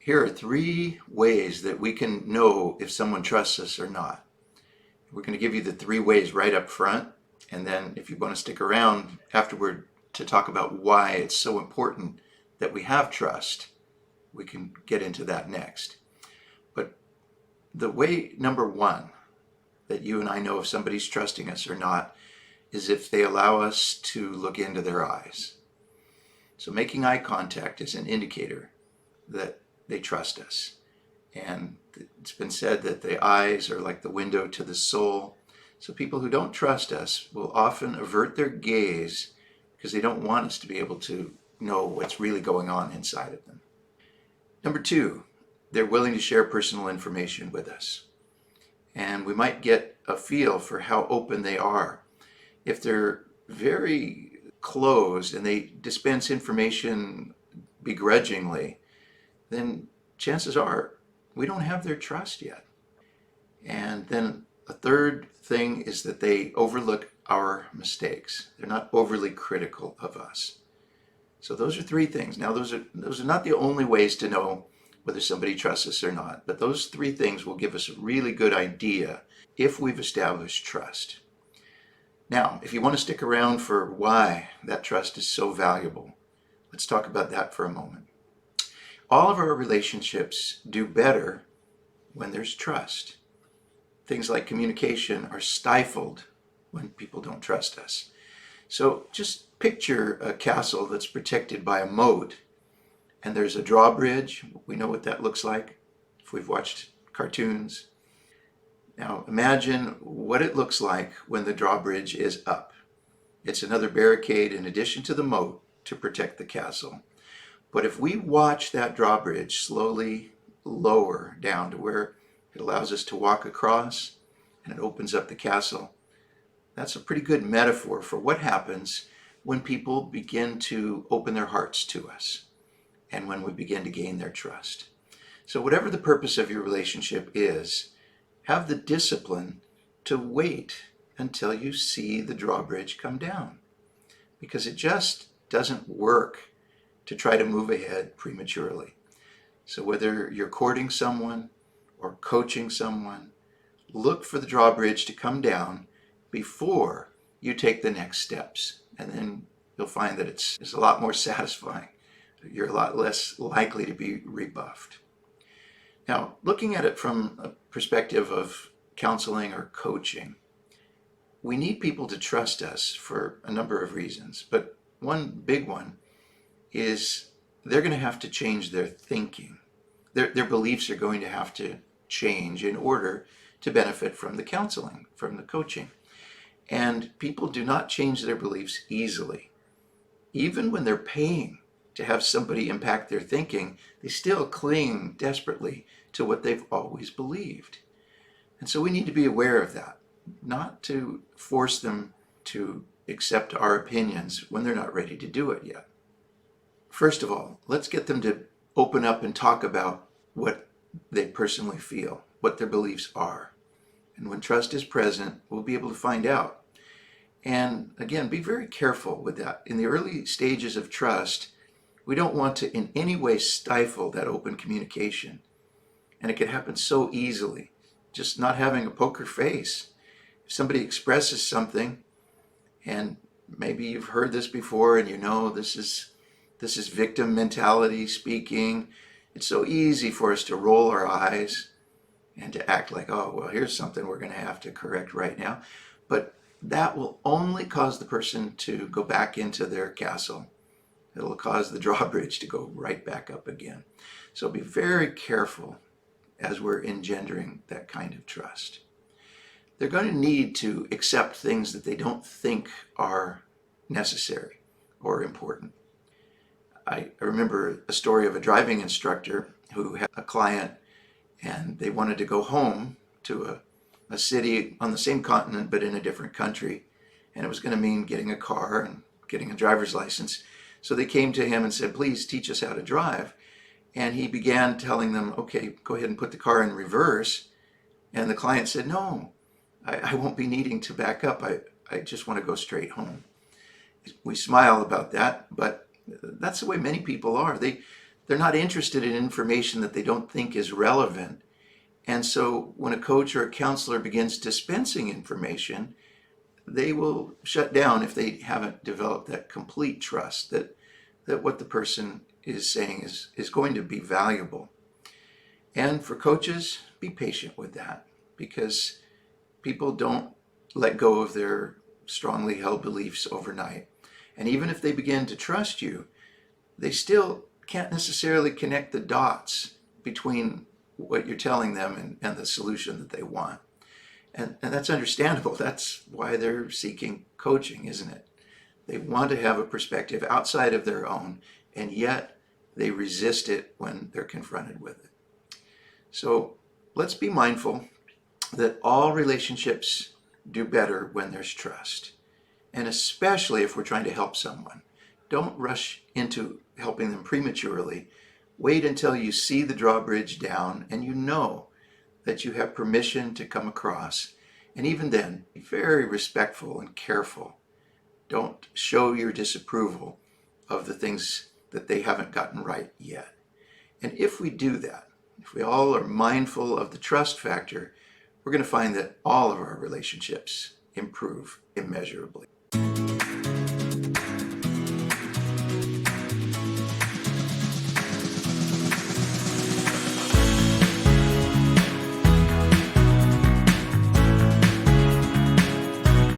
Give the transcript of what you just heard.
Here are three ways that we can know if someone trusts us or not. We're going to give you the three ways right up front, and then if you want to stick around afterward to talk about why it's so important that we have trust, we can get into that next. But the way number one that you and I know if somebody's trusting us or not is if they allow us to look into their eyes. So making eye contact is an indicator that they trust us. And it's been said that the eyes are like the window to the soul. So people who don't trust us will often avert their gaze because they don't want us to be able to know what's really going on inside of them. Number two, they're willing to share personal information with us. And we might get a feel for how open they are. If they're very closed and they dispense information begrudgingly, then chances are we don't have their trust yet. And then a third thing is that they overlook our mistakes. They're not overly critical of us. So those are three things. Now those are not the only ways to know whether somebody trusts us or not, but those three things will give us a really good idea if we've established trust. Now, if you want to stick around for why that trust is so valuable, let's talk about that for a moment. All of our relationships do better when there's trust. Things like communication are stifled when people don't trust us. So just picture a castle that's protected by a moat, and there's a drawbridge. We know what that looks like if we've watched cartoons. Now imagine what it looks like when the drawbridge is up. It's another barricade in addition to the moat to protect the castle. But if we watch that drawbridge slowly lower down to where it allows us to walk across and it opens up the castle, that's a pretty good metaphor for what happens when people begin to open their hearts to us and when we begin to gain their trust. So whatever the purpose of your relationship is, have the discipline to wait until you see the drawbridge come down, because it just doesn't work to try to move ahead prematurely. So whether you're courting someone or coaching someone, look for the drawbridge to come down before you take the next steps. And then you'll find that it's a lot more satisfying. You're a lot less likely to be rebuffed. Now, looking at it from a perspective of counseling or coaching, we need people to trust us for a number of reasons. But one big one is they're going to have to change their thinking. Their beliefs are going to have to change in order to benefit from the counseling, from the coaching. And people do not change their beliefs easily. Even when they're paying to have somebody impact their thinking, they still cling desperately to what they've always believed. And so we need to be aware of that, not to force them to accept our opinions when they're not ready to do it yet. First of all, let's get them to open up and talk about what they personally feel, what their beliefs are. And when trust is present, we'll be able to find out. And again, be very careful with that. In the early stages of trust, we don't want to in any way stifle that open communication. And it can happen so easily, just not having a poker face. If somebody expresses something, and maybe you've heard this before and you know this is victim mentality speaking, it's so easy for us to roll our eyes and to act like, oh, well, here's something we're going to have to correct right now. But that will only cause the person to go back into their castle. It'll cause the drawbridge to go right back up again. So be very careful as we're engendering that kind of trust. They're going to need to accept things that they don't think are necessary or important. I remember a story of a driving instructor who had a client and they wanted to go home to a city on the same continent but in a different country. And it was going to mean getting a car and getting a driver's license. So they came to him and said, please teach us how to drive. And he began telling them, okay, go ahead and put the car in reverse. And the client said, no, I won't be needing to back up. I just want to go straight home. We smile about that, but that's the way many people are. They they're not interested in information that they don't think is relevant. And so when a coach or a counselor begins dispensing information, they will shut down if they haven't developed that complete trust that what the person is saying is going to be valuable. And for coaches, be patient with that, because people don't let go of their strongly held beliefs overnight. And even if they begin to trust you, they still can't necessarily connect the dots between what you're telling them and the solution that they want. And that's understandable. That's why they're seeking coaching, isn't it? They want to have a perspective outside of their own, and yet they resist it when they're confronted with it. So let's be mindful that all relationships do better when there's trust. And especially if we're trying to help someone. Don't rush into helping them prematurely. Wait until you see the drawbridge down and you know that you have permission to come across. And even then, be very respectful and careful. Don't show your disapproval of the things that they haven't gotten right yet. And if we do that, if we all are mindful of the trust factor, we're going to find that all of our relationships improve immeasurably.